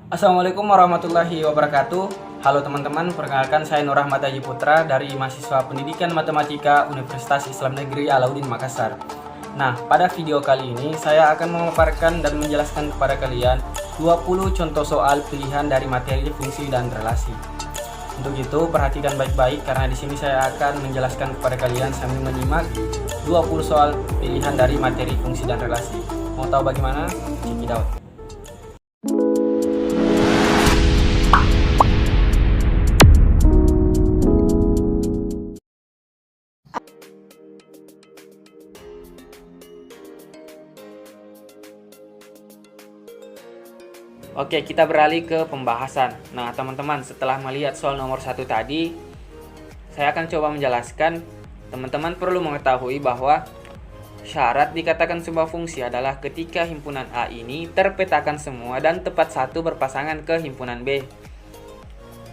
Assalamualaikum warahmatullahi wabarakatuh. Halo teman-teman, perkenalkan saya Nur Rahmat Haji Putra dari mahasiswa Pendidikan Matematika Universitas Islam Negeri Alauddin Makassar. Nah, pada video kali ini saya akan memaparkan dan menjelaskan kepada kalian 20 contoh soal pilihan dari materi fungsi dan relasi. Untuk itu, perhatikan baik-baik karena di sini saya akan menjelaskan kepada kalian sambil menyimak 20 soal pilihan dari materi fungsi dan relasi. Mau tahu bagaimana? Check it out. Oke, kita beralih ke pembahasan. Nah, teman-teman, setelah melihat soal nomor 1 tadi, saya akan coba menjelaskan. Teman-teman perlu mengetahui bahwa syarat dikatakan sebuah fungsi adalah ketika himpunan A ini terpetakan semua dan tepat satu berpasangan ke himpunan B.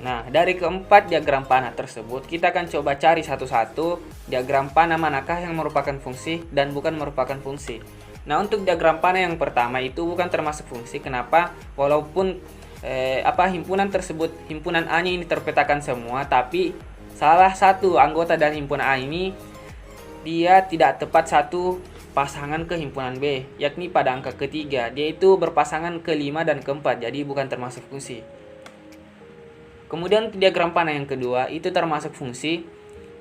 Nah, dari keempat diagram panah tersebut, kita akan coba cari satu-satu diagram panah manakah yang merupakan fungsi dan bukan merupakan fungsi. Nah, untuk diagram panah yang pertama itu bukan termasuk fungsi. Kenapa? Walaupun himpunan tersebut, himpunan A-nya ini terpetakan semua, tapi salah satu anggota dari himpunan A ini dia tidak tepat satu pasangan ke himpunan B, yakni pada angka ketiga. Dia itu berpasangan ke-5 dan ke-4, jadi bukan termasuk fungsi. Kemudian diagram panah yang kedua itu termasuk fungsi.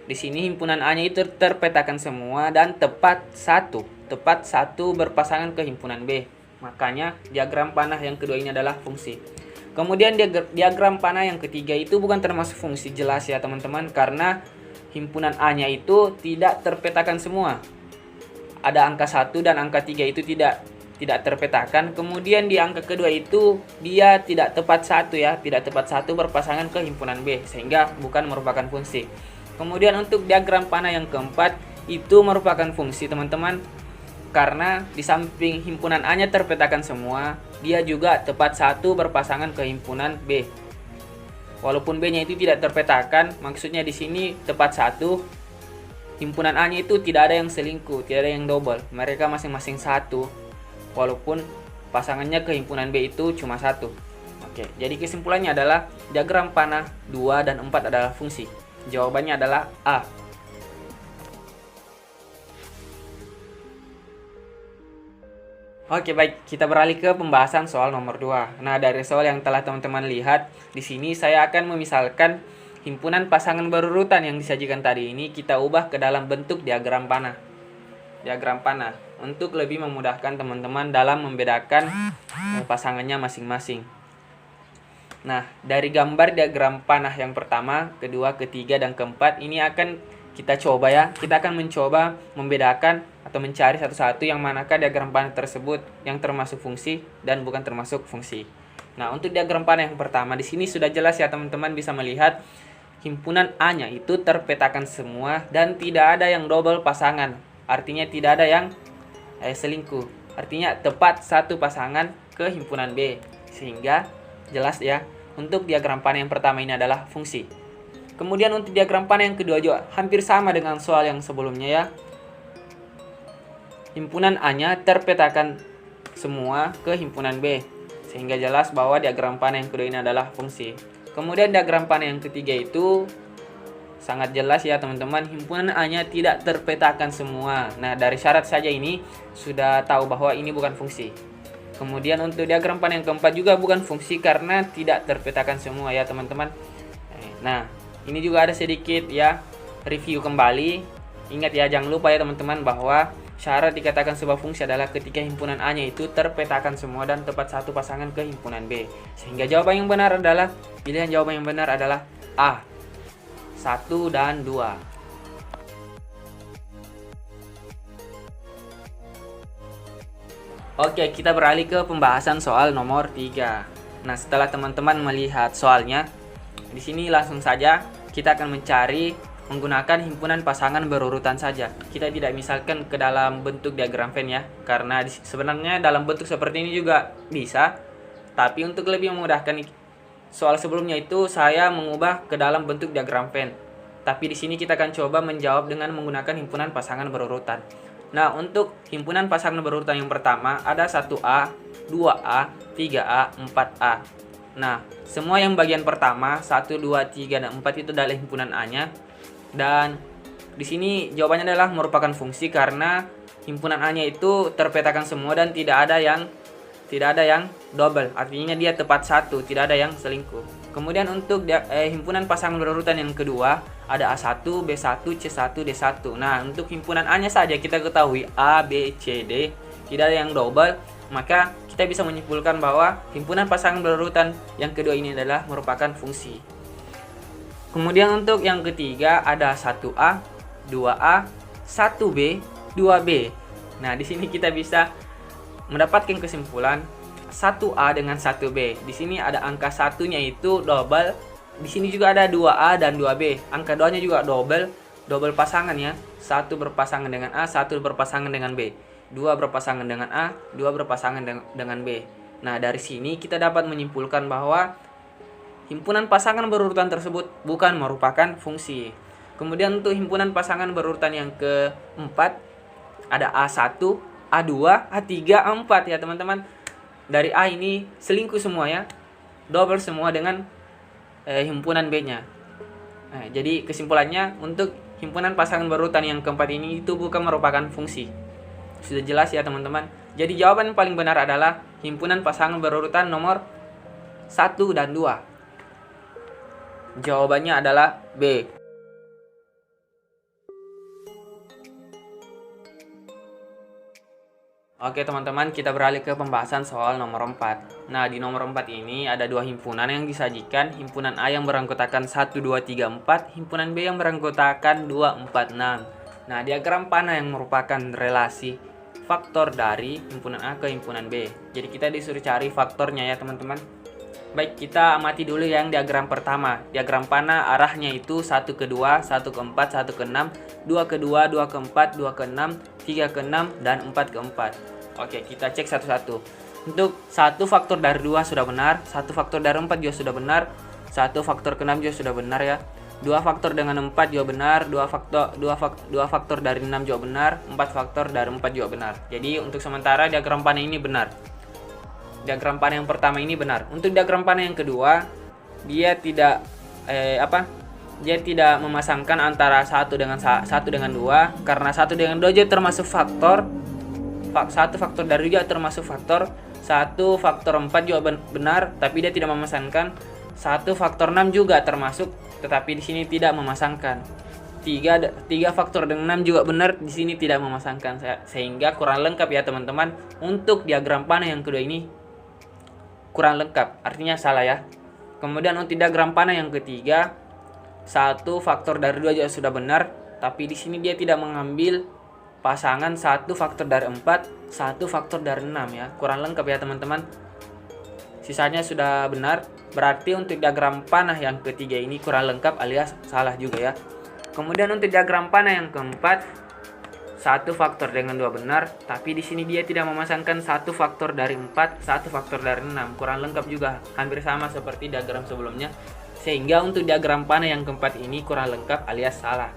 Di sini himpunan A-nya itu terpetakan semua dan tepat satu berpasangan ke himpunan B. Makanya diagram panah yang kedua ini adalah fungsi. Kemudian diagram panah yang ketiga itu bukan termasuk fungsi, jelas ya teman-teman, karena himpunan A-nya itu tidak terpetakan semua. Ada angka 1 dan angka 3 itu tidak terpetakan. Kemudian di angka kedua itu dia tidak tepat satu berpasangan ke himpunan B, sehingga bukan merupakan fungsi. Kemudian untuk diagram panah yang keempat itu merupakan fungsi teman-teman, karena di samping himpunan A-nya terpetakan semua, dia juga tepat satu berpasangan ke himpunan B. Walaupun B-nya itu tidak terpetakan, maksudnya di sini tepat satu, himpunan A-nya itu tidak ada yang selingkuh, tidak ada yang double, mereka masing-masing satu. Walaupun pasangannya ke himpunan B itu cuma satu. Oke, jadi kesimpulannya adalah diagram panah 2 dan 4 adalah fungsi. Jawabannya adalah A. Oke, baik, kita beralih ke pembahasan soal nomor 2. Nah, dari soal yang telah teman-teman lihat, di sini saya akan memisalkan himpunan pasangan berurutan yang disajikan tadi ini kita ubah ke dalam bentuk diagram panah. Diagram panah untuk lebih memudahkan teman-teman dalam membedakan pasangannya masing-masing. Nah, dari gambar diagram panah yang pertama, kedua, ketiga, dan keempat ini akan kita coba ya. Kita akan mencoba membedakan atau mencari satu-satu yang manakah diagram panah tersebut yang termasuk fungsi dan bukan termasuk fungsi. Nah, untuk diagram panah yang pertama di sini sudah jelas ya teman-teman, bisa melihat himpunan A-nya itu terpetakan semua dan tidak ada yang double pasangan. Artinya tidak ada yang selingkuh. Artinya tepat satu pasangan ke himpunan B. Sehingga jelas ya, untuk diagram panah yang pertama ini adalah fungsi. Kemudian untuk diagram panah yang kedua juga hampir sama dengan soal yang sebelumnya ya. Himpunan A-nya terpetakan semua ke himpunan B. Sehingga jelas bahwa diagram panah yang kedua ini adalah fungsi. Kemudian diagram panah yang ketiga itu sangat jelas ya teman-teman, himpunan A-nya tidak terpetakan semua. Nah, dari syarat saja ini sudah tahu bahwa ini bukan fungsi. Kemudian untuk diagram panah yang keempat juga bukan fungsi karena tidak terpetakan semua ya teman-teman. Nah, ini juga ada sedikit ya review kembali. Ingat ya, jangan lupa ya teman-teman bahwa syarat dikatakan sebuah fungsi adalah ketika himpunan A-nya itu terpetakan semua dan tepat satu pasangan ke himpunan B. Sehingga jawaban yang benar adalah, pilihan jawaban yang benar adalah A. 1 dan 2. Oke, kita beralih ke pembahasan soal nomor 3. Nah, setelah teman-teman melihat soalnya, di sini langsung saja kita akan mencari menggunakan himpunan pasangan berurutan saja. Kita tidak misalkan ke dalam bentuk diagram Venn ya, karena sebenarnya dalam bentuk seperti ini juga bisa. Tapi untuk lebih memudahkan soal sebelumnya itu saya mengubah ke dalam bentuk diagram Venn. Tapi di sini kita akan coba menjawab dengan menggunakan himpunan pasangan berurutan. Nah, untuk himpunan pasangan berurutan yang pertama ada 1A, 2A, 3A, 4A. Nah, semua yang bagian pertama 1, 2, 3, dan 4 itu adalah himpunan A-nya. Dan di sini jawabannya adalah merupakan fungsi karena himpunan A-nya itu terpetakan semua dan tidak ada yang double. Artinya dia tepat satu, tidak ada yang selingkuh. Kemudian untuk himpunan pasangan berurutan yang kedua ada A1, B1, C1, D1. Nah, untuk himpunan A-nya saja kita ketahui A, B, C, D, tidak ada yang double, maka kita bisa menyimpulkan bahwa himpunan pasangan berurutan yang kedua ini adalah merupakan fungsi. Kemudian untuk yang ketiga ada 1A, 2A, 1B, 2B. Nah, di sini kita bisa mendapatkan kesimpulan 1A dengan 1B. Di sini ada angka satunya itu double. Di sini juga ada 2A dan 2B. Angka 2-nya juga double pasangan ya. 1 berpasangan dengan A, 1 berpasangan dengan B. 2 berpasangan dengan A, 2 berpasangan dengan B. Nah, dari sini kita dapat menyimpulkan bahwa himpunan pasangan berurutan tersebut bukan merupakan fungsi. Kemudian untuk himpunan pasangan berurutan yang keempat ada A1, A2, A3, A4 ya teman-teman. Dari A ini selingkuh semua ya, double semua dengan himpunan B-nya. Nah, jadi kesimpulannya untuk himpunan pasangan berurutan yang keempat ini itu bukan merupakan fungsi. Sudah jelas ya teman-teman. Jadi jawaban yang paling benar adalah himpunan pasangan berurutan nomor 1 dan 2. Jawabannya adalah B. Oke teman-teman, kita beralih ke pembahasan soal nomor 4. Nah, di nomor 4 ini ada dua himpunan yang disajikan. Himpunan A yang beranggotakan 1, 2, 3, 4. Himpunan B yang beranggotakan 2, 4, 6. Nah, diagram panah yang merupakan relasi faktor dari himpunan A ke himpunan B. Jadi kita disuruh cari faktornya ya teman-teman. Baik, kita amati dulu yang diagram pertama. Diagram panah arahnya itu 1 ke 2, 1 ke 4, 1 ke 6, 2 ke 2, 2 ke 4, 2 ke 6, 3 ke 6, dan 4 ke 4. Oke, kita cek satu-satu. Untuk 1 faktor dari 2 sudah benar, 1 faktor dari 4 juga sudah benar, 1 faktor ke 6 juga sudah benar ya. 2 faktor dengan 4 juga benar, 2 faktor dari 6 juga benar, 4 faktor dari 4 juga benar. Jadi untuk sementara diagram panah ini benar. Diagram panah yang pertama ini benar. Untuk diagram panah yang kedua, dia tidak dia tidak memasangkan antara 1 dengan 2 karena 1 dengan 2 juga termasuk faktor. 1 faktor dari 2 termasuk faktor. 1 faktor 4 juga benar, tapi dia tidak memasangkan. 1 faktor 6 juga termasuk, tetapi di sini tidak memasangkan. 3 faktor dengan 6 juga benar, di sini tidak memasangkan. Sehingga kurang lengkap ya teman-teman. Untuk diagram panah yang kedua ini kurang lengkap, artinya salah ya. Kemudian untuk diagram panah yang ketiga, 1 faktor dari 2 juga sudah benar, tapi di sini dia tidak mengambil pasangan 1 faktor dari 4, 1 faktor dari 6 ya. Kurang lengkap ya teman-teman. Sisanya sudah benar. Berarti untuk diagram panah yang ketiga ini kurang lengkap alias salah juga ya. Kemudian untuk diagram panah yang keempat, 1 faktor dengan 2 benar, tapi di sini dia tidak memasangkan 1 faktor dari 4, 1 faktor dari 6. Kurang lengkap juga, hampir sama seperti diagram sebelumnya. Sehingga untuk diagram panah yang keempat ini kurang lengkap alias salah.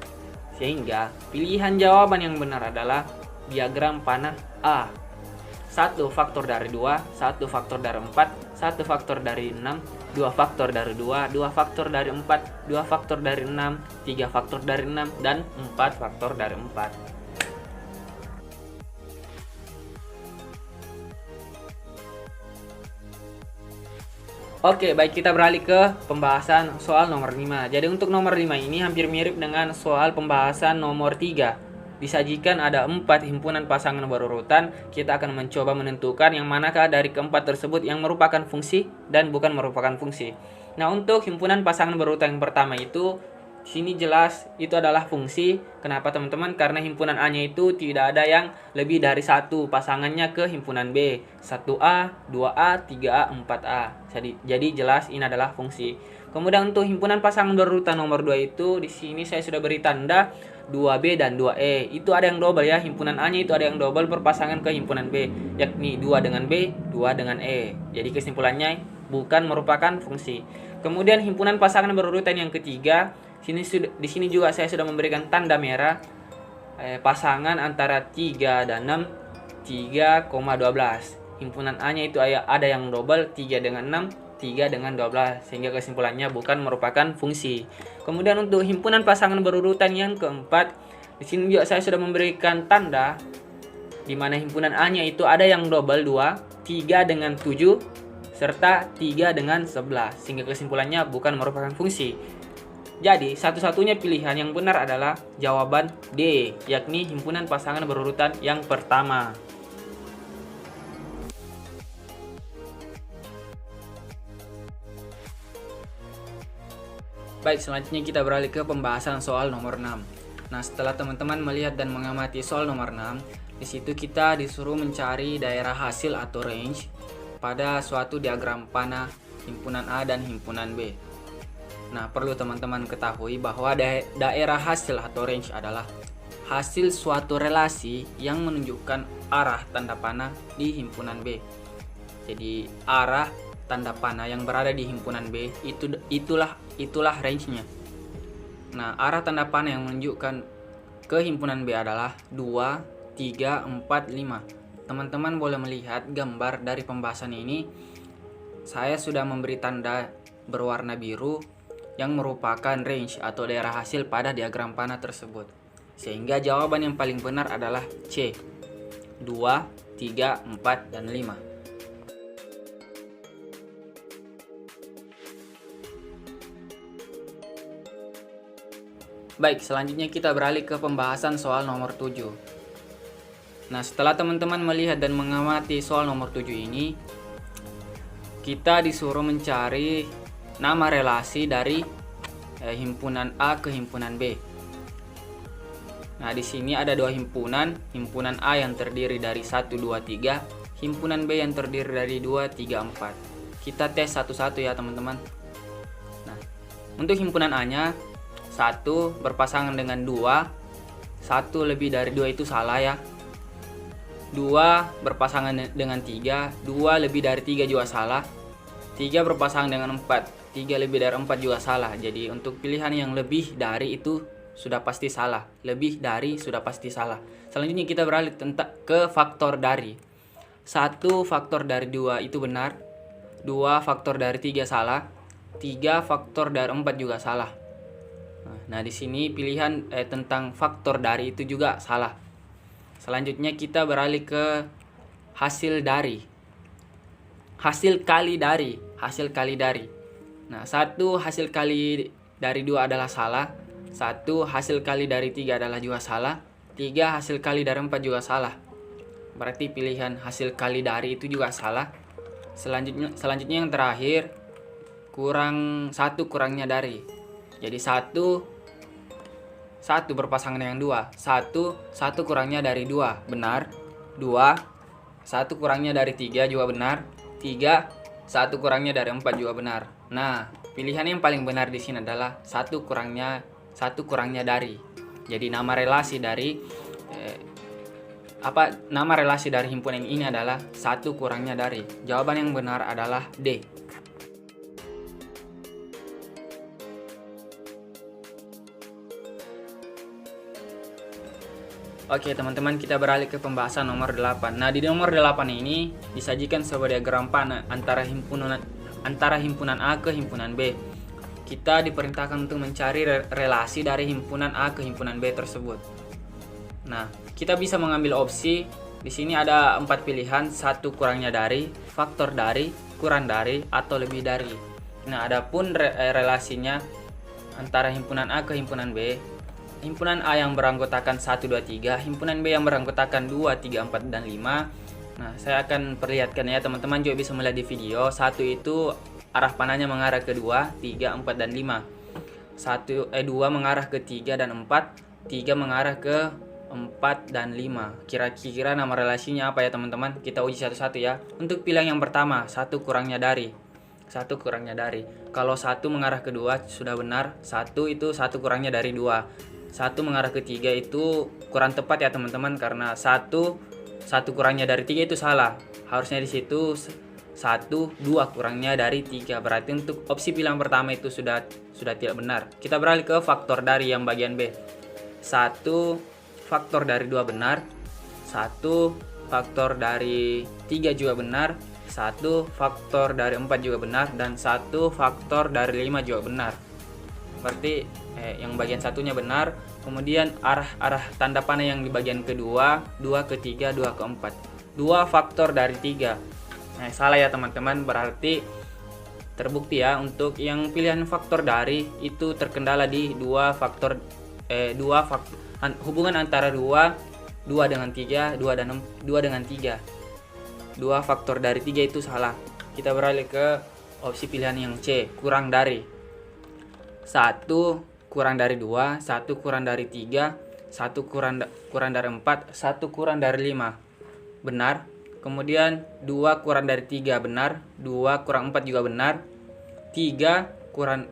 Sehingga pilihan jawaban yang benar adalah diagram panah A. 1 faktor dari 2, 1 faktor dari 4, 1 faktor dari 6, 2 faktor dari 2, 2 faktor dari 4, 2 faktor dari 6, 3 faktor dari 6, dan 4 faktor dari 4. Oke, baik, kita beralih ke pembahasan soal nomor 5. Jadi untuk nomor 5 ini hampir mirip dengan soal pembahasan nomor 3. Disajikan ada 4 himpunan pasangan berurutan. Kita akan mencoba menentukan yang manakah dari keempat tersebut yang merupakan fungsi dan bukan merupakan fungsi. Nah, untuk himpunan pasangan berurutan yang pertama itu sini jelas itu adalah fungsi. Kenapa teman-teman? Karena himpunan A-nya itu tidak ada yang lebih dari 1 pasangannya ke himpunan B. 1A, 2A, 3A, 4A. Jadi jelas ini adalah fungsi. Kemudian untuk himpunan pasangan berurutan nomor 2 itu di sini saya sudah beri tanda 2B dan 2E. Itu ada yang double ya. Himpunan A-nya itu ada yang double berpasangan ke himpunan B, yakni 2 dengan B, 2 dengan E. Jadi kesimpulannya bukan merupakan fungsi. Kemudian himpunan pasangan berurutan yang ketiga, di sini juga saya sudah memberikan tanda merah, pasangan antara 3 dan 6, 3,12. Himpunan A-nya itu ada yang double 3 dengan 6, 3 dengan 12, sehingga kesimpulannya bukan merupakan fungsi. Kemudian untuk himpunan pasangan berurutan yang keempat, di sini juga saya sudah memberikan tanda di mana himpunan A-nya itu ada yang double 2, 3 dengan 7, serta 3 dengan 11, sehingga kesimpulannya bukan merupakan fungsi. Jadi, satu-satunya pilihan yang benar adalah jawaban D, yakni himpunan pasangan berurutan yang pertama. Baik, selanjutnya kita beralih ke pembahasan soal nomor 6. Nah, setelah teman-teman melihat dan mengamati soal nomor 6, di situ kita disuruh mencari daerah hasil atau range pada suatu diagram panah himpunan A dan himpunan B. Nah, perlu teman-teman ketahui bahwa daerah hasil atau range adalah hasil suatu relasi yang menunjukkan arah tanda panah di himpunan B. Jadi, arah tanda panah yang berada di himpunan B itulah range-nya. Nah, arah tanda panah yang menunjukkan ke himpunan B adalah 2, 3, 4, 5. Teman-teman boleh melihat gambar dari pembahasan ini. Saya sudah memberi tanda berwarna biru yang merupakan range atau daerah hasil pada diagram panah tersebut. Sehingga jawaban yang paling benar adalah C, 2, 3, 4, dan 5. Baik, selanjutnya kita beralih ke pembahasan soal nomor 7. Nah, setelah teman-teman melihat dan mengamati soal nomor 7 ini, kita disuruh mencari nama relasi dari himpunan A ke himpunan B. Nah, di sini ada dua himpunan A yang terdiri dari 1, 2, 3, himpunan B yang terdiri dari 2, 3, 4. Kita tes satu-satu ya, teman-teman. Nah, untuk himpunan A-nya 1 berpasangan dengan 2, 1 lebih dari 2 itu salah ya. 2 berpasangan dengan 3, 2 lebih dari 3 juga salah. 3 berpasangan dengan 4, 3 lebih dari 4 juga salah. Jadi untuk pilihan yang lebih dari itu sudah pasti salah. Lebih dari sudah pasti salah. Selanjutnya kita beralih ke faktor dari. 1 faktor dari 2 itu benar. 2 faktor dari 3 salah. 3 faktor dari 4 juga salah. Nah, di sini pilihan tentang faktor dari itu juga salah. Selanjutnya kita beralih ke hasil dari. Hasil kali dari. Nah, 1 hasil kali dari 2 adalah salah. 1 hasil kali dari 3 adalah juga salah. 3 hasil kali dari 4 juga salah. Berarti pilihan hasil kali dari itu juga salah. Selanjutnya yang terakhir, kurang 1 kurangnya dari. Jadi 1 berpasangan dengan 2. 1 kurangnya dari 2, benar. 2 1 kurangnya dari 3 juga benar. 3 1 kurangnya dari 4 juga benar. Nah, pilihan yang paling benar di sini adalah 1 kurangnya dari. Jadi nama relasi dari himpunan ini adalah 1 kurangnya dari. Jawaban yang benar adalah D. Oke teman-teman, kita beralih ke pembahasan nomor 8. Nah, di nomor 8 ini disajikan sebuah diagram panah antara himpunan A ke himpunan B. Kita diperintahkan untuk mencari relasi dari himpunan A ke himpunan B tersebut. Nah, kita bisa mengambil opsi. Di sini ada 4 pilihan, 1 kurangnya dari, faktor dari, kurang dari, atau lebih dari. Nah, adapun relasinya antara himpunan A ke himpunan B, himpunan A yang beranggotakan 1, 2, 3, himpunan B yang beranggotakan 2, 3, 4, dan 5. Nah, saya akan perlihatkan ya, teman-teman juga bisa melihat di video. 1 itu arah panahnya mengarah ke 2, 3, 4, dan 5. 2 mengarah ke 3 dan 4, 3 mengarah ke 4 dan 5. Kira-kira nama relasinya apa ya, teman-teman? Kita uji satu-satu ya. Untuk pilihan yang pertama, 1 kurangnya dari. Kalau 1 mengarah ke 2 sudah benar. 1 itu 1 kurangnya dari 2. 1 mengarah ke 3 itu kurang tepat ya, teman-teman, karena 1 kurangnya dari 3 itu salah. Harusnya di situ 2 kurangnya dari 3. Berarti untuk opsi pilihan pertama itu sudah tidak benar. Kita beralih ke faktor dari yang bagian B. 1 faktor dari 2 benar. 1 faktor dari 3 juga benar. 1 faktor dari 4 juga benar, dan 1 faktor dari 5 juga benar. Berarti yang bagian satunya benar. Kemudian arah tanda panah yang di bagian kedua, 2 ke 3, 2 ke 4. 2 faktor dari 3. Salah ya teman-teman, berarti terbukti ya untuk yang pilihan faktor dari itu terkendala di hubungan antara 2 dengan 3, 2 dengan 3. 2 faktor dari 3 itu salah. Kita beralih ke opsi pilihan yang C, kurang dari. 1 kurang dari 2, 1 kurang dari 3, 1 kurang dari 4, 1 kurang dari 5. Benar. Kemudian 2 kurang dari 3 benar, 2 kurang 4 juga benar, 3 kurang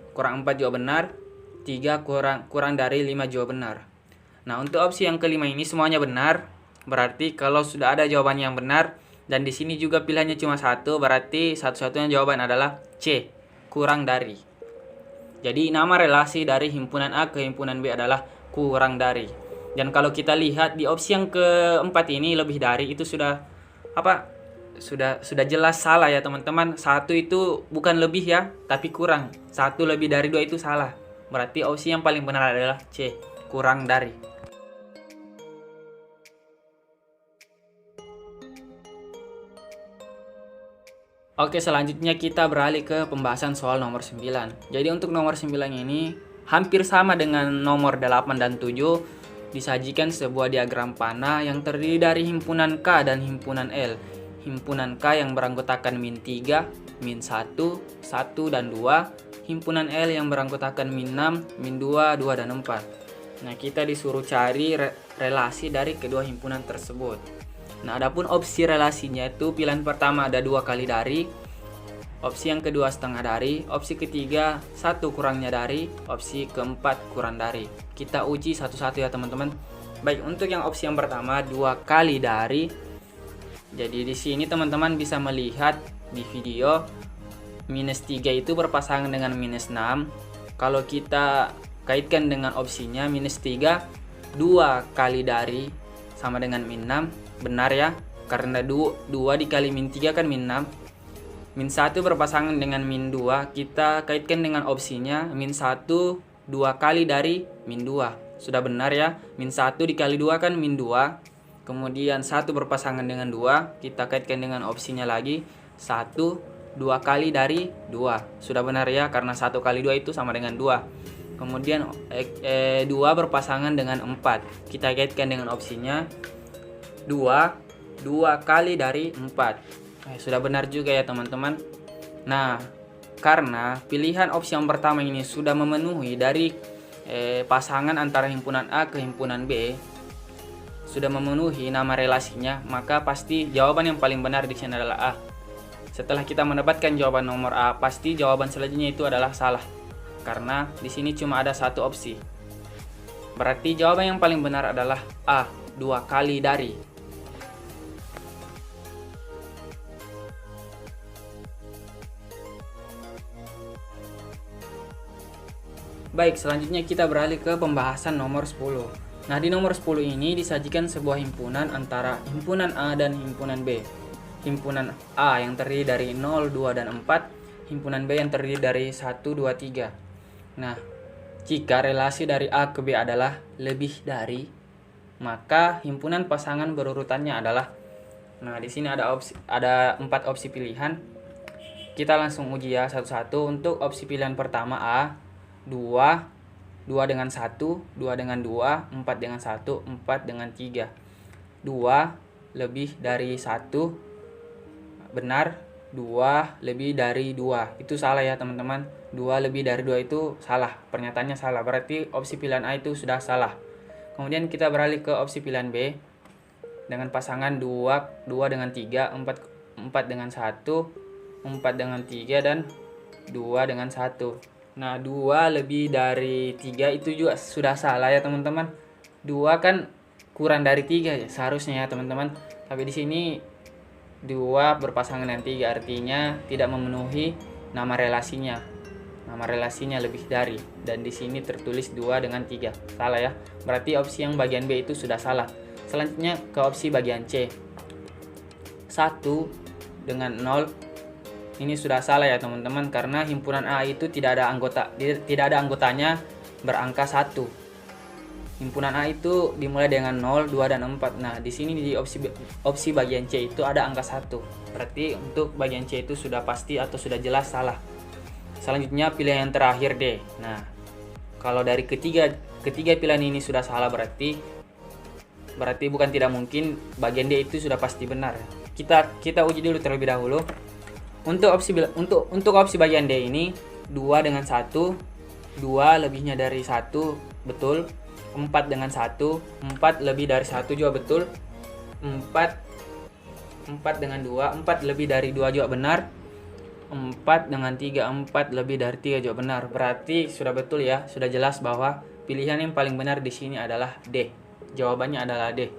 4 juga benar, 3 kurang dari 5 juga benar. Nah, untuk opsi yang kelima ini semuanya benar. Berarti kalau sudah ada jawaban yang benar dan di sini juga pilihannya cuma satu, berarti satu-satunya jawaban adalah C, kurang dari. Jadi nama relasi dari himpunan A ke himpunan B adalah kurang dari. Dan kalau kita lihat di opsi yang keempat ini, lebih dari, itu sudah jelas salah ya teman-teman. 1 itu bukan lebih ya, tapi kurang. 1 lebih dari 2 itu salah. Berarti opsi yang paling benar adalah C, kurang dari. Oke, selanjutnya kita beralih ke pembahasan soal nomor 9. Jadi untuk nomor 9 ini hampir sama dengan nomor 8 dan 7. Disajikan sebuah diagram panah yang terdiri dari himpunan K dan himpunan L. Himpunan K yang beranggotakan min 3, min 1, 1 dan 2. Himpunan L yang beranggotakan min 6, min 2, 2 dan 4. Nah, kita disuruh cari relasi dari kedua himpunan tersebut. Nah, adapun opsi relasinya itu pilihan pertama ada 2 kali dari, opsi yang kedua setengah dari, opsi ketiga 1 kurangnya dari, opsi keempat kurang dari. Kita uji satu-satu ya teman-teman. Baik, untuk yang opsi yang pertama 2 kali dari. Jadi di sini teman-teman bisa melihat di video minus 3 itu berpasangan dengan minus 6. Kalau kita kaitkan dengan opsinya minus 3, 2 kali dari sama dengan min 6. Benar ya, karena 2 dikali min 3 kan min 6. Min 1 berpasangan dengan min 2, kita kaitkan dengan opsinya min 1 2 kali dari min 2. Sudah benar ya, min 1 dikali 2 kan min 2. Kemudian 1 berpasangan dengan 2, kita kaitkan dengan opsinya lagi 1 2 kali dari 2. Sudah benar ya, karena 1 kali 2 itu sama dengan 2. Kemudian 2 berpasangan dengan 4, kita kaitkan dengan opsinya 2 kali dari 4. Sudah benar juga ya teman-teman. Nah, karena pilihan opsi yang pertama ini sudah memenuhi dari pasangan antara himpunan A ke himpunan B, sudah memenuhi nama relasinya, maka pasti jawaban yang paling benar di sini adalah A. Setelah kita mendapatkan jawaban nomor A, pasti jawaban selanjutnya itu adalah salah, karena di sini cuma ada satu opsi. Berarti jawaban yang paling benar adalah A, 2 kali dari. Baik, selanjutnya kita beralih ke pembahasan nomor 10. Nah, di nomor 10 ini disajikan sebuah himpunan antara himpunan A dan himpunan B. Himpunan A yang terdiri dari 0, 2, dan 4. Himpunan B yang terdiri dari 1, 2, 3. Nah, jika relasi dari A ke B adalah lebih dari, maka himpunan pasangan berurutannya adalah, nah di sini ada 4 opsi pilihan. Kita langsung uji ya satu-satu. Untuk opsi pilihan pertama A, 2 dengan 1, 2 dengan 2, 4 dengan 1, 4 dengan 3. 2 lebih dari 1, benar. 2 lebih dari 2, itu salah ya teman-teman. 2 lebih dari 2 itu salah, pernyataannya salah, berarti opsi pilihan A itu sudah salah. Kemudian kita beralih ke opsi pilihan B dengan pasangan 2 dengan 3, 4 dengan 1, 4 dengan 3, dan 2 dengan 1. Nah, 2 lebih dari 3 itu juga sudah salah ya teman-teman. 2 kan kurang dari 3 ya seharusnya ya teman-teman. Tapi di sini 2 berpasangan dengan 3, artinya tidak memenuhi nama relasinya. Nama relasinya lebih dari, dan di sini tertulis 2 dengan 3. Salah ya. Berarti opsi yang bagian B itu sudah salah. Selanjutnya ke opsi bagian C. 1, dengan 0, ini sudah salah ya teman-teman, karena himpunan A itu tidak ada anggotanya berangka 1. Himpunan A itu dimulai dengan 0, 2 dan 4. Nah, di sini di opsi bagian C itu ada angka 1. Berarti untuk bagian C itu sudah pasti atau sudah jelas salah. Selanjutnya pilihan yang terakhir D. Nah, kalau dari ketiga pilihan ini sudah salah, berarti bukan tidak mungkin bagian D itu sudah pasti benar. Kita uji dulu terlebih dahulu. Untuk opsi bagian D ini 2 dengan 1, 2 lebihnya dari 1 betul, 4 dengan 1, 4 lebih dari 1 juga betul, 4 dengan 2, 4 lebih dari 2 juga benar, 4 dengan 3, 4 lebih dari 3 juga benar. Berarti sudah betul ya, sudah jelas bahwa pilihan yang paling benar di sini adalah D. Jawabannya adalah D.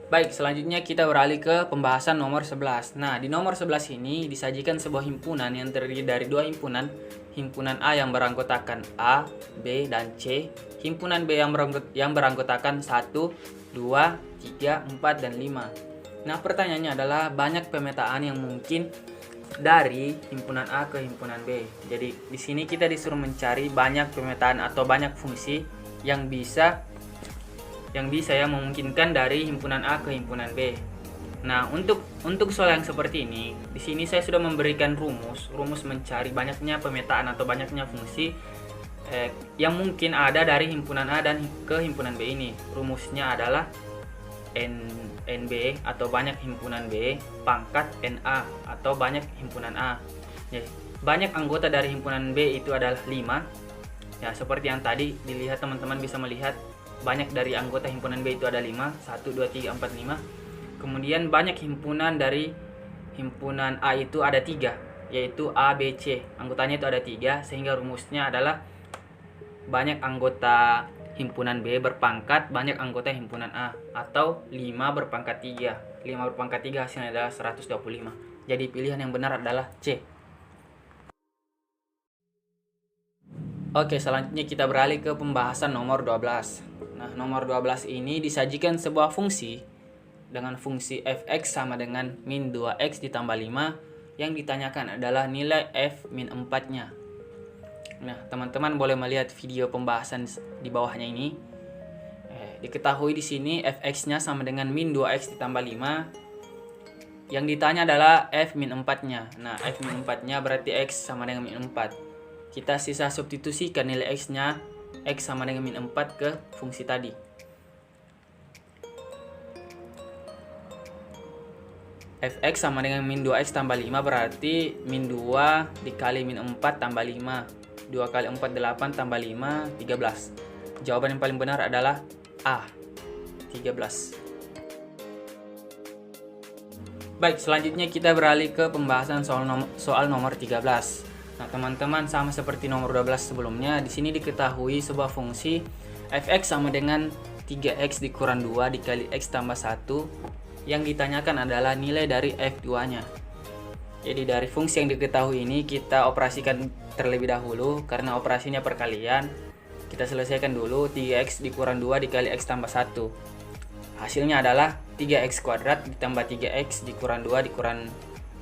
Baik, selanjutnya kita beralih ke pembahasan nomor 11. Nah, di nomor 11 ini disajikan sebuah himpunan yang terdiri dari dua himpunan. Himpunan A yang beranggotakan A, B, dan C. Himpunan B yang beranggotakan 1, 2, 3, 4, dan 5. Nah, pertanyaannya adalah banyak pemetaan yang mungkin dari himpunan A ke himpunan B. Jadi, di sini kita disuruh mencari banyak pemetaan atau banyak fungsi yang bisa ya memungkinkan dari himpunan A ke himpunan B. Nah, untuk soal yang seperti ini, di sini saya sudah memberikan rumus mencari banyaknya pemetaan atau banyaknya fungsi yang mungkin ada dari himpunan A dan ke himpunan B ini. Rumusnya adalah NB atau banyak himpunan B pangkat NA atau banyak himpunan A. Ya, banyak anggota dari himpunan B itu adalah 5. Ya, seperti yang tadi dilihat, teman-teman bisa melihat banyak dari anggota himpunan B itu ada 5, 1, 2, 3, 4, 5. Kemudian banyak himpunan dari himpunan A itu ada 3, yaitu A, B, C. Anggotanya itu ada 3, sehingga rumusnya adalah banyak anggota himpunan B berpangkat banyak anggota himpunan A, atau 5 berpangkat 3. 5 berpangkat 3 hasilnya adalah 125. Jadi pilihan yang benar adalah C. Oke, selanjutnya kita beralih ke pembahasan nomor 12. Nah, nomor 12 ini disajikan sebuah fungsi dengan fungsi fx sama dengan min 2x ditambah 5. Yang ditanyakan adalah nilai f min 4-nya. Nah, teman-teman boleh melihat video pembahasan di bawahnya ini. Diketahui di sini fx-nya sama dengan min 2x ditambah 5. Yang ditanya adalah f min 4-nya. Nah, f min 4-nya berarti x sama dengan min 4. Kita sisa substitusikan nilai x-nya, x sama dengan min 4 ke fungsi tadi. Fx sama dengan min 2x tambah 5 berarti min 2 dikali min 4 tambah 5. 2 kali 4, 8 tambah 5, 13. Jawaban yang paling benar adalah A, 13. Baik, selanjutnya kita beralih ke pembahasan soal nomor 13. Nah, teman-teman, sama seperti nomor 12 sebelumnya, di sini diketahui sebuah fungsi fx sama dengan 3x dikurang 2 dikali x tambah 1. Yang ditanyakan adalah nilai dari f2-nya. Jadi dari fungsi yang diketahui ini kita operasikan terlebih dahulu karena operasinya perkalian. Kita selesaikan dulu 3x dikurang 2 dikali x tambah 1. Hasilnya adalah 3x kuadrat ditambah 3x dikurang 2 dikurang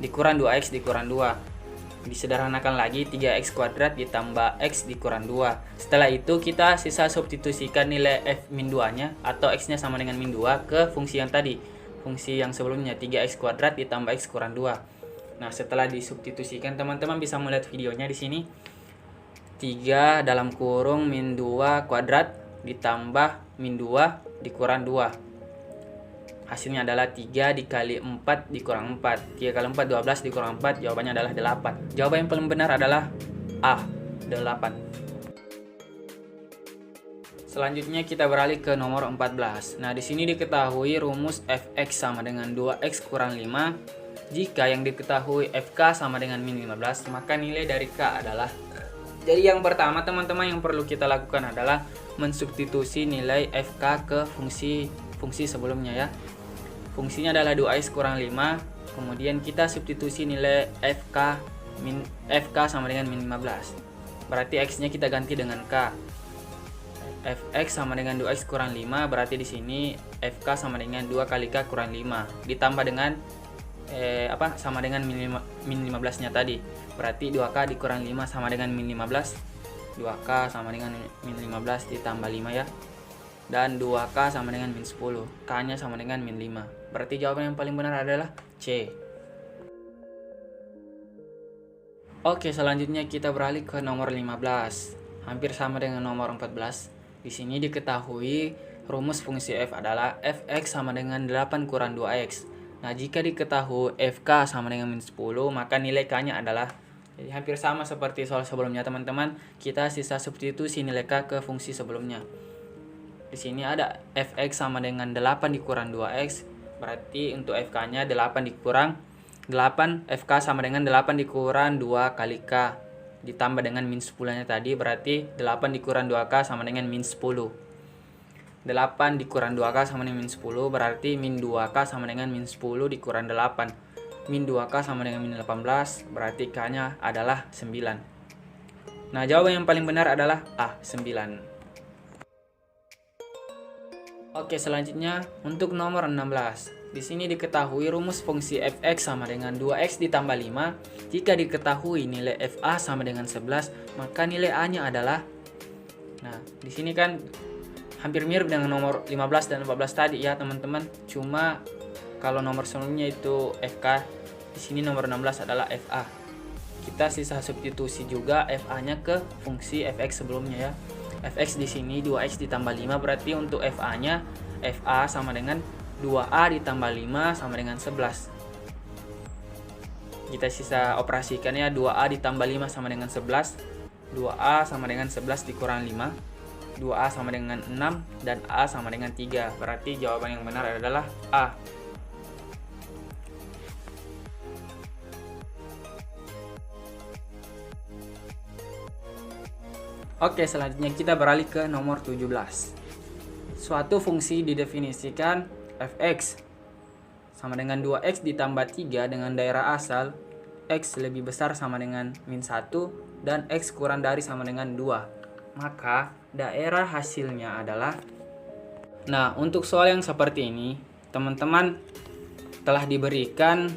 2x dikurang 2. Disederhanakan lagi 3x kuadrat ditambah x dikurang 2. Setelah itu kita sisa substitusikan nilai f min 2-nya atau x-nya sama dengan min 2 ke fungsi yang tadi. Fungsi yang sebelumnya 3x kuadrat ditambah x kurang 2. Nah, setelah disubstitusikan, teman-teman bisa melihat videonya di sini. 3 dalam kurung min 2 kuadrat ditambah min 2 dikurang 2. Hasilnya adalah 3 dikali 4 dikurang 4. 3 kali 4, 12 dikurang 4. Jawabannya adalah 8. Jawaban yang paling benar adalah A, 8. Selanjutnya kita beralih ke nomor 14. Nah, di sini diketahui rumus fx sama dengan 2x kurang 5. Jika yang diketahui fk sama dengan min 15, maka nilai dari k adalah. Jadi yang pertama, teman-teman, yang perlu kita lakukan adalah mensubstitusi nilai fk ke fungsi sebelumnya ya. Fungsinya adalah 2x kurang 5. Kemudian kita substitusi nilai fk sama dengan min 15. Berarti x-nya kita ganti dengan k. fx sama dengan 2x kurang 5, berarti di sini fk sama dengan 2 kali k kurang 5 ditambah dengan sama dengan min 15 nya tadi. Berarti 2k dikurang 5 sama dengan min 15. 2k sama dengan min 15 ditambah 5 ya. Dan 2k sama dengan min 10. K nya sama dengan min 5. Berarti jawaban yang paling benar adalah C. Oke, selanjutnya kita beralih ke nomor 15. Hampir sama dengan nomor 14. Di sini diketahui rumus fungsi f adalah fx sama dengan 8 kurang 2x. Nah, jika diketahui fk sama dengan min 10, maka nilai k-nya adalah, jadi hampir sama seperti soal sebelumnya teman-teman, kita sisa substitusi nilai k ke fungsi sebelumnya. Di sini ada fx sama dengan 8 dikurang 2x, berarti untuk fk-nya 8 dikurang 8, fk sama dengan 8 dikurang 2 kali k ditambah dengan min 10-nya tadi, berarti 8 dikurang 2k sama dengan min 10. 8 dikurang 2k sama dengan min 10, berarti min 2k sama dengan min 10 dikurang 8. Min 2k sama dengan min 18, berarti k-nya adalah 9. Nah, jawaban yang paling benar adalah A, 9. Oke, selanjutnya untuk nomor 16. Di sini diketahui rumus fungsi fx sama dengan 2x ditambah 5. Jika diketahui nilai fa sama dengan 11, maka nilai a-nya adalah, nah, di sini kan hampir mirip dengan nomor 15 dan 14 tadi ya, teman-teman. Cuma kalau nomor sebelumnya itu fk, di sini nomor 16 adalah fa. Kita sisa substitusi juga fa-nya ke fungsi fx sebelumnya ya. Fx di sini 2x ditambah 5, berarti untuk fa-nya fa sama dengan 2a ditambah 5 sama dengan 11. Kita sisa operasikan ya, 2a ditambah 5 sama dengan 11. 2a sama dengan 11 dikurang 5. 2a sama dengan 6 dan a sama dengan 3. Berarti jawaban yang benar adalah A. Oke, selanjutnya kita beralih ke nomor 17. Suatu fungsi didefinisikan fx sama dengan 2x ditambah 3 dengan daerah asal x lebih besar sama dengan min 1 dan x kurang dari sama dengan 2. Maka daerah hasilnya adalah, nah, untuk soal yang seperti ini, teman-teman telah diberikan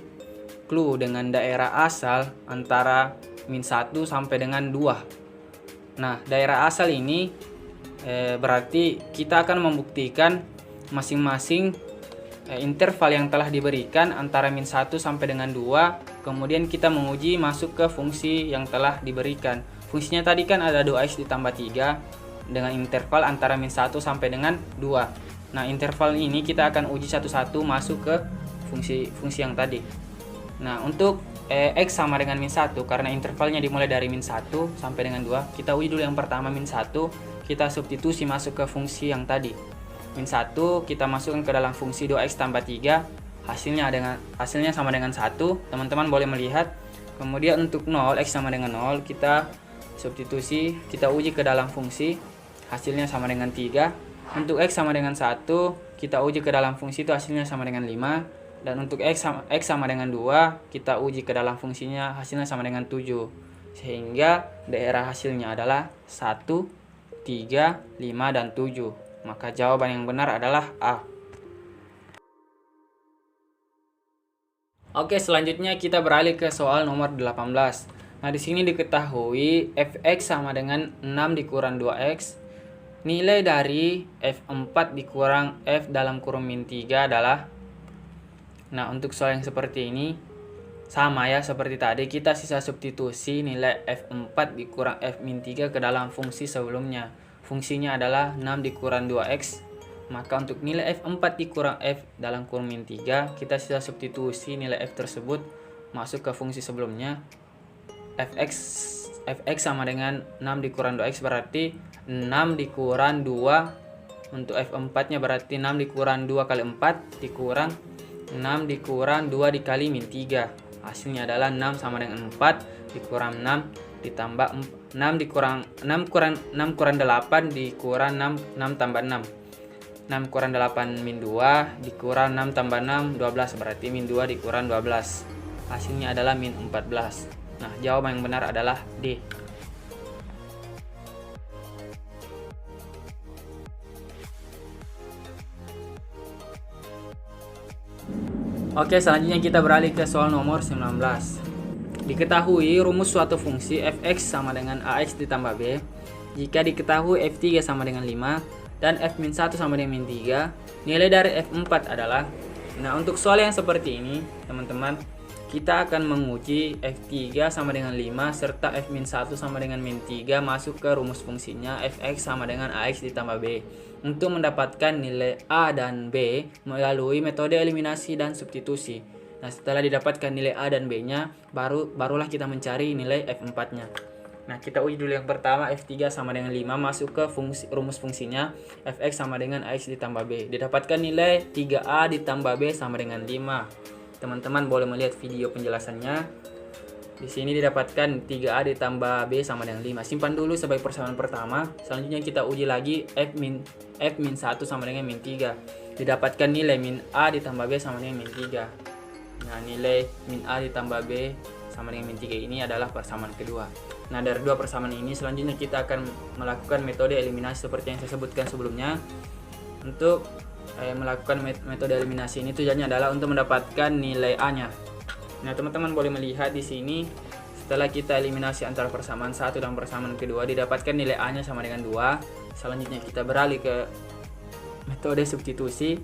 clue dengan daerah asal antara min 1 sampai dengan 2. Nah, daerah asal ini berarti kita akan membuktikan masing-masing interval yang telah diberikan antara min 1 sampai dengan 2. Kemudian kita menguji masuk ke fungsi yang telah diberikan. Fungsinya tadi kan ada 2x ditambah 3 dengan interval antara min 1 sampai dengan 2. Nah, interval ini kita akan uji satu-satu masuk ke fungsi yang tadi. Nah, untuk x sama dengan min 1, karena intervalnya dimulai dari min 1 sampai dengan 2, kita uji dulu yang pertama min 1, kita substitusi masuk ke fungsi yang tadi. Min 1 kita masukkan ke dalam fungsi 2x tambah 3, hasilnya sama dengan 1, teman-teman boleh melihat. Kemudian untuk 0, x sama dengan 0, kita substitusi, kita uji ke dalam fungsi, hasilnya sama dengan 3. Untuk x sama dengan 1, kita uji ke dalam fungsi itu, hasilnya sama dengan 5. Dan untuk x sama dengan 2, kita uji ke dalam fungsinya, hasilnya sama dengan 7. Sehingga daerah hasilnya adalah 1, 3, 5, dan 7. Maka jawaban yang benar adalah A. Oke, selanjutnya kita beralih ke soal nomor 18. Nah, di sini diketahui fx sama dengan 6 dikurang 2x. Nilai dari f4 dikurang f dalam kurung min 3 adalah, nah, untuk soal yang seperti ini sama ya seperti tadi, kita sisa substitusi nilai f4 dikurang f min 3 ke dalam fungsi sebelumnya. Fungsinya adalah 6 dikurang 2x. Maka untuk nilai f4 dikurang f dalam kurung min 3, kita sisa substitusi nilai f tersebut masuk ke fungsi sebelumnya. fx sama dengan 6 dikurang 2x, berarti 6 dikurang 2. Untuk f4 nya berarti 6 dikurang 2 kali 4 dikurang 6 dikurang 2 dikali min 3. Hasilnya adalah 6 sama dengan 4 dikurang 6 ditambah 6 dikurang 6 kurang 8 dikurang 6 tambah 6. 6 kurang 8 min 2 dikurang 6 tambah 6 12, berarti min 2 dikurang 12. Hasilnya adalah min 14. Nah, jawaban yang benar adalah D. Oke, selanjutnya kita beralih ke soal nomor 19. Diketahui rumus suatu fungsi fx sama dengan ax ditambah b jika diketahui f3 sama dengan 5 dan f-1 sama dengan min 3, nilai dari f4 adalah. Nah, untuk soal yang seperti ini, teman-teman, kita akan menguji f3 sama dengan 5 serta f-1 sama dengan min 3 masuk ke rumus fungsinya fx sama dengan ax ditambah b untuk mendapatkan nilai a dan b melalui metode eliminasi dan substitusi. Nah, setelah didapatkan nilai a dan b-nya, barulah kita mencari nilai f4-nya. Nah, kita uji dulu yang pertama, f3 sama dengan 5 masuk ke rumus fungsinya fx sama dengan ax ditambah b. Didapatkan nilai 3a ditambah b sama dengan 5. Teman-teman boleh melihat video penjelasannya. Di sini didapatkan 3a ditambah b sama dengan 5. Simpan dulu sebagai persamaan pertama. Selanjutnya kita uji lagi f-1 sama dengan min 3. Didapatkan nilai min a ditambah b sama dengan min 3. Nah, nilai min a ditambah b sama dengan min 3 ini adalah persamaan kedua. Nah, dari dua persamaan ini selanjutnya kita akan melakukan metode eliminasi seperti yang saya sebutkan sebelumnya. Untuk melakukan metode eliminasi ini tujuannya adalah untuk mendapatkan nilai a-nya. Nah, teman-teman boleh melihat di sini setelah kita eliminasi antara persamaan satu dan persamaan kedua didapatkan nilai a-nya sama dengan 2. Selanjutnya kita beralih ke metode substitusi.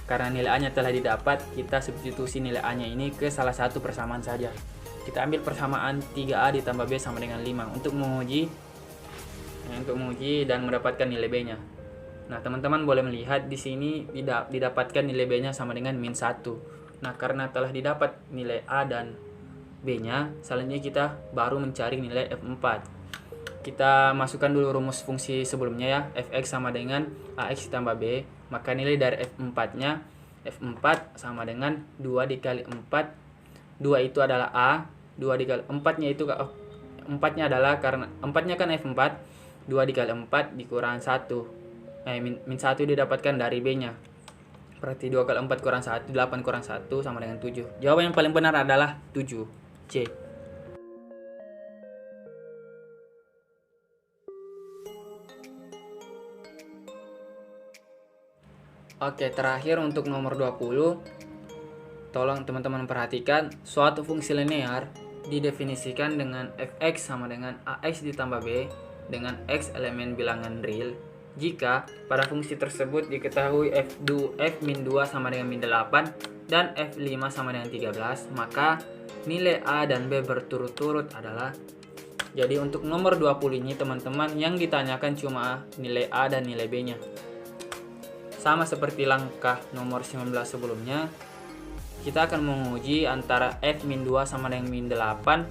Karena nilai a-nya telah didapat, kita substitusi nilai a-nya ini ke salah satu persamaan saja. Kita ambil persamaan 3a ditambah b sama dengan 5 untuk menguji dan mendapatkan nilai b-nya. Nah, teman-teman boleh melihat di sini didapatkan nilai b-nya sama dengan min 1. Nah, karena telah didapat nilai a dan b-nya, selanjutnya kita baru mencari nilai f4. Kita masukkan dulu rumus fungsi sebelumnya ya, fx sama dengan ax ditambah b. Maka nilai dari f4-nya, f4 sama dengan 2 dikali 4. 2 itu adalah a, 2 dikali 4-nya itu 4-nya adalah karena 4-nya kan f4, 2 dikali 4 dikurang 1. Min 1 didapatkan dari b-nya. Berarti 2 kali 4 kurang 1, 8 kurang 1 sama dengan 7. Jawaban yang paling benar adalah 7, C. Oke, terakhir untuk nomor 20. Tolong teman-teman perhatikan, suatu fungsi linear didefinisikan dengan fx sama dengan ax ditambah b dengan x elemen bilangan real jika pada fungsi tersebut diketahui f-2 sama dengan min 8 dan f5 sama dengan 13, maka nilai a dan b berturut-turut adalah. Jadi untuk nomor 20 ini teman-teman yang ditanyakan cuma nilai a dan nilai b-nya. Sama seperti langkah nomor 19 sebelumnya, kita akan menguji antara f-2 sama dengan min 8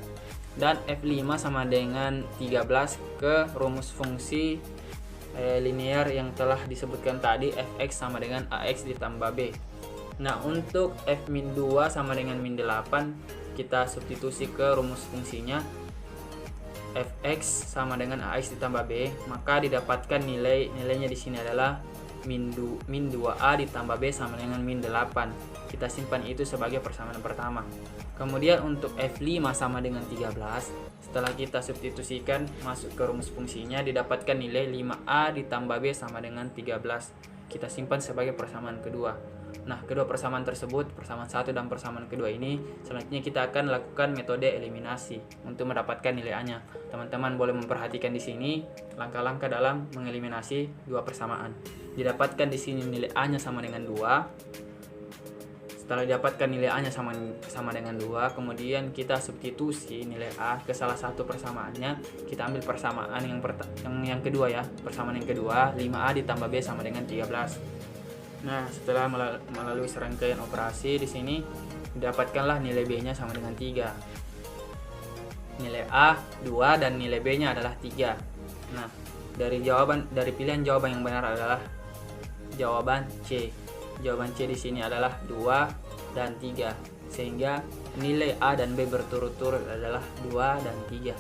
dan f5 sama dengan 13 ke rumus fungsi linear yang telah disebutkan tadi, fx sama dengan ax ditambah b. Nah, untuk f-2 sama dengan min 8 kita substitusi ke rumus fungsinya fx sama dengan ax ditambah b, maka didapatkan nilainya di sini adalah min 2a ditambah b sama dengan min 8. Kita simpan itu sebagai persamaan pertama. Kemudian untuk f5 sama dengan 13, setelah kita substitusikan masuk ke rumus fungsinya didapatkan nilai 5a ditambah b sama dengan 13. Kita simpan sebagai persamaan kedua. Nah, kedua persamaan tersebut, persamaan satu dan persamaan kedua ini, selanjutnya kita akan lakukan metode eliminasi untuk mendapatkan nilai a-nya. Teman-teman boleh memperhatikan di sini langkah-langkah dalam mengeliminasi dua persamaan. Didapatkan di sini nilai a-nya sama dengan 2. Setelah didapatkan nilai a-nya sama dengan 2, kemudian kita substitusi nilai a ke salah satu persamaannya. Kita ambil persamaan yang kedua ya. Persamaan yang kedua, 5a ditambah b sama dengan 13. Nah, setelah melalui serangkaian operasi di sini didapatkanlah nilai b-nya sama dengan 3. Nilai a 2 dan nilai b-nya adalah 3. Nah, dari pilihan jawaban yang benar adalah jawaban C. Jawaban C di sini adalah 2 dan 3. Sehingga nilai A dan B berturut-turut adalah 2 dan 3.